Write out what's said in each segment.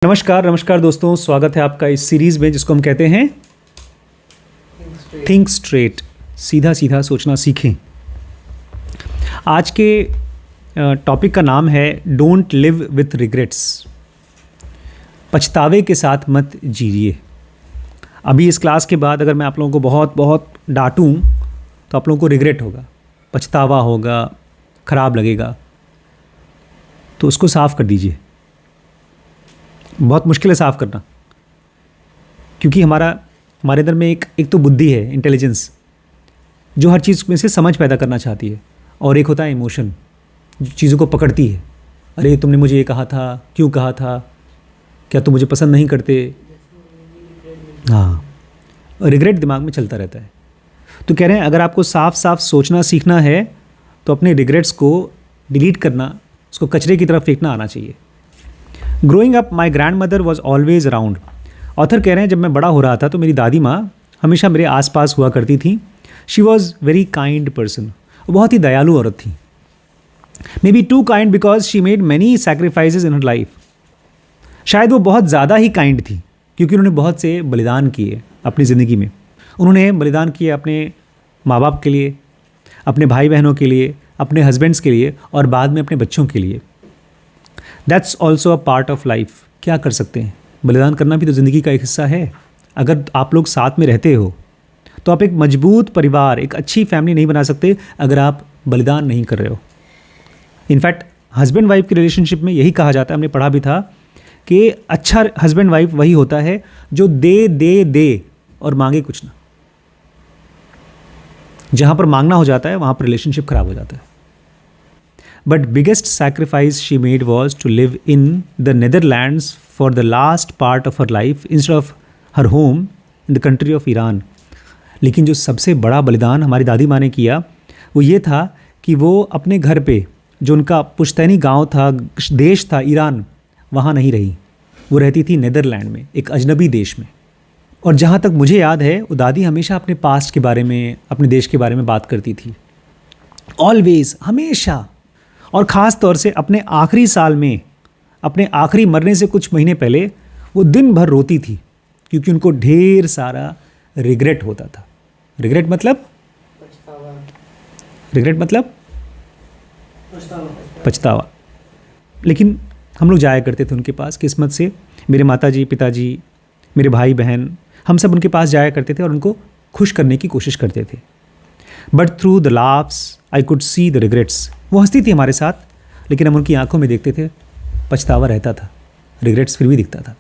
नमस्कार नमस्कार दोस्तों, स्वागत है आपका इस सीरीज़ में जिसको हम कहते हैं थिंक स्ट्रेट, सीधा सीधा सोचना सीखें। आज के टॉपिक का नाम है डोंट लिव विथ रिग्रेट्स। पछतावे के साथ मत जीजिए। अभी इस क्लास के बाद अगर मैं आप लोगों को बहुत बहुत डांटूं तो आप लोगों को रिग्रेट होगा, पछतावा होगा, ख़राब लगेगा, तो उसको साफ़ कर दीजिए। बहुत मुश्किल है साफ़ करना, क्योंकि हमारे अंदर में एक तो बुद्धि है, इंटेलिजेंस, जो हर चीज़ में से समझ पैदा करना चाहती है, और एक होता है इमोशन, जो चीज़ों को पकड़ती है। अरे तुमने मुझे ये कहा था, क्यों कहा था, क्या तुम मुझे पसंद नहीं करते। हाँ, रिग्रेट दिमाग में चलता रहता है। तो कह रहे हैं अगर आपको साफ साफ सोचना सीखना है तो अपने रिग्रेट्स को डिलीट करना, उसको कचरे की तरफ फेंकना आना चाहिए। Growing up my grand mother was always around. Author कह रहे हैं जब मैं बड़ा हो रहा था तो मेरी दादी माँ हमेशा मेरे आसपास हुआ करती थी। She was very kind person, बहुत ही दयालु औरत थी। May be too kind because she made many sacrifices in her life. शायद वो बहुत ज़्यादा ही काइंड थी क्योंकि उन्होंने बहुत से बलिदान किए अपनी ज़िंदगी में। उन्होंने बलिदान किए अपने माँ बाप के लिए, अपने भाई बहनों के लिए, अपने हस्बैंड्स के लिए, और बाद में अपने बच्चों के लिए। That's also a part of life. क्या कर सकते हैं, बलिदान करना भी तो ज़िंदगी का एक हिस्सा है। अगर आप लोग साथ में रहते हो तो आप एक मजबूत परिवार, एक अच्छी फैमिली नहीं बना सकते अगर आप बलिदान नहीं कर रहे हो। इनफैक्ट हस्बैंड वाइफ की रिलेशनशिप में यही कहा जाता है, हमने पढ़ा भी था, कि अच्छा हस्बैंड वाइफ वही होता है जो दे दे दे और मांगे कुछ ना। जहाँ पर मांगना हो जाता है वहाँ पर रिलेशनशिप खराब हो जाता है। But biggest sacrifice she made was to live in the Netherlands for the last part of her life instead of her home in the country of Iran. लेकिन जो सबसे बड़ा बलिदान हमारी दादी माँ ने किया वो ये था कि वो अपने घर पे, जो उनका पुश्तैनी गांव था, देश था ईरान, वहाँ नहीं रही। वो रहती थी नेदरलैंड में, एक अजनबी देश में। और जहाँ तक मुझे याद है वो दादी हमेशा अपने पास्ट के बारे में, अपने देश के बारे में बात करती थी, ऑलवेज, हमेशा। और ख़ास तौर से अपने आखिरी साल में, अपने आखिरी मरने से कुछ महीने पहले वो दिन भर रोती थी क्योंकि उनको ढेर सारा रिग्रेट होता था। रिग्रेट मतलब पछतावा। लेकिन हम लोग जाया करते थे उनके पास, किस्मत से मेरे माताजी, पिताजी, मेरे भाई बहन, हम सब उनके पास जाया करते थे और उनको खुश करने की कोशिश करते थे। But through the laughs I could see the regrets. वो हंसती थी हमारे साथ, लेकिन हम उनकी आंखों में देखते थे पछतावा रहता था, रिग्रेट्स फिर भी दिखता था।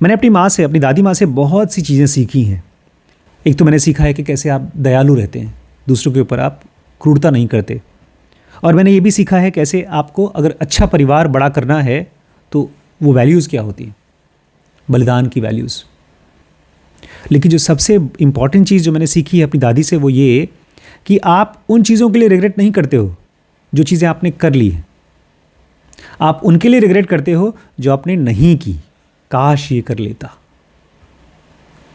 मैंने अपनी माँ से, अपनी दादी माँ से बहुत सी चीज़ें सीखी हैं। एक तो मैंने सीखा है कि कैसे आप दयालु रहते हैं, दूसरों के ऊपर आप क्रूरता नहीं करते। और मैंने ये भी सीखा है कैसे आपको अगर अच्छा परिवार बड़ा करना है तो वो वैल्यूज़ क्या होती हैं, बलिदान की वैल्यूज़। लेकिन जो सबसे इम्पॉर्टेंट चीज़ जो मैंने सीखी है अपनी दादी से वो ये कि आप उन चीज़ों के लिए रिग्रेट नहीं करते हो जो चीज़ें आपने कर ली हैं। आप उनके लिए रिग्रेट करते हो जो आपने नहीं की, काश ये कर लेता।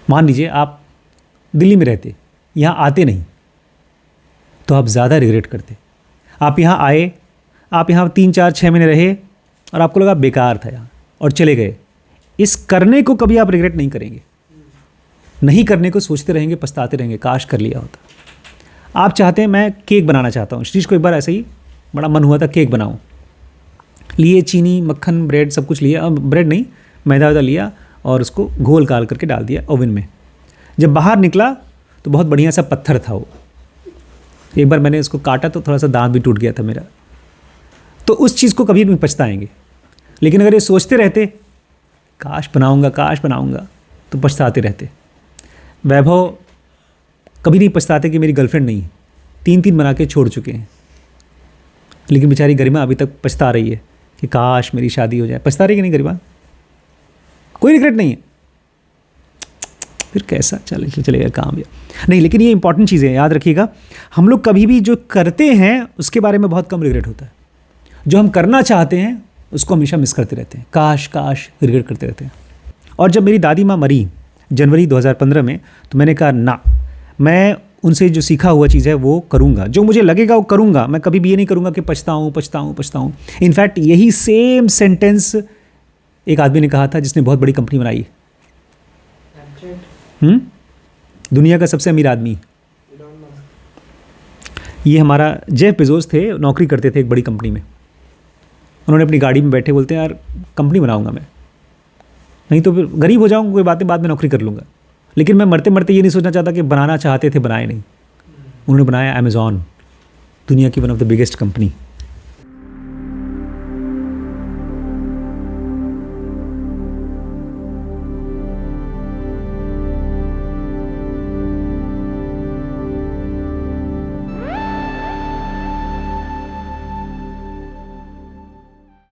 मान लीजिए आप दिल्ली में रहते, यहाँ आते नहीं, तो आप ज़्यादा रिग्रेट करते। आप यहाँ आए, आप यहाँ 3, 4, 6 महीने रहे और आपको लगा बेकार था यहाँ और चले गए। इस करने को कभी आप रिग्रेट नहीं करेंगे, नहीं करने को सोचते रहेंगे, पछताते रहेंगे, काश कर लिया होता। आप चाहते हैं, मैं केक बनाना चाहता हूँ, शीश को एक बार ऐसे ही बड़ा मन हुआ था केक बनाऊँ, लिए चीनी, मक्खन, ब्रेड, सब कुछ लिया, ब्रेड नहीं, मैदा वैदा लिया और उसको घोल काल करके डाल दिया ओवन में। जब बाहर निकला तो बहुत बढ़िया सा पत्थर था वो। एक बार मैंने उसको काटा तो थोड़ा सा दांत भी टूट गया था मेरा। तो उस चीज़ को कभी नहीं पछताएंगे। लेकिन अगर ये सोचते रहते काश बनाऊँगा, तो पछताते रहते। वैभव कभी नहीं पछताते कि मेरी गर्लफ्रेंड नहीं है, 3 बना के छोड़ चुके हैं। लेकिन बेचारी गरिमा अभी तक पछता रही है कि काश मेरी शादी हो जाए। पछता रही कि नहीं गरिमा? कोई रिग्रेट नहीं है। फिर कैसा चलेगा काम नहीं। लेकिन ये इंपॉर्टेंट चीज़ें याद रखिएगा, हम लोग कभी भी जो करते हैं उसके बारे में बहुत कम रिग्रेट होता है। जो हम करना चाहते हैं उसको हमेशा मिस करते रहते हैं, काश रिग्रेट करते रहते हैं। और जब मेरी दादी माँ मरी जनवरी 2015 में, तो मैंने कहा ना, मैं उनसे जो सीखा हुआ चीज़ है वो करूँगा, जो मुझे लगेगा वो करूँगा। मैं कभी भी ये नहीं करूँगा कि पछताऊँ। इनफैक्ट यही सेम सेंटेंस एक आदमी ने कहा था जिसने बहुत बड़ी कंपनी बनाई। दुनिया का सबसे अमीर आदमी। ये हमारा जेफ बेजोस थे, नौकरी करते थे एक बड़ी कंपनी में। उन्होंने अपनी गाड़ी में बैठे बोलते हैं यार कंपनी बनाऊंगा मैं, नहीं तो फिर गरीब हो जाऊंगा, कोई बातें, बाद में नौकरी कर लूँगा। लेकिन मैं मरते मरते ये नहीं सोचना चाहता कि बनाना चाहते थे, बनाए नहीं। उन्होंने बनाया अमेज़ॉन, दुनिया की one of the biggest company.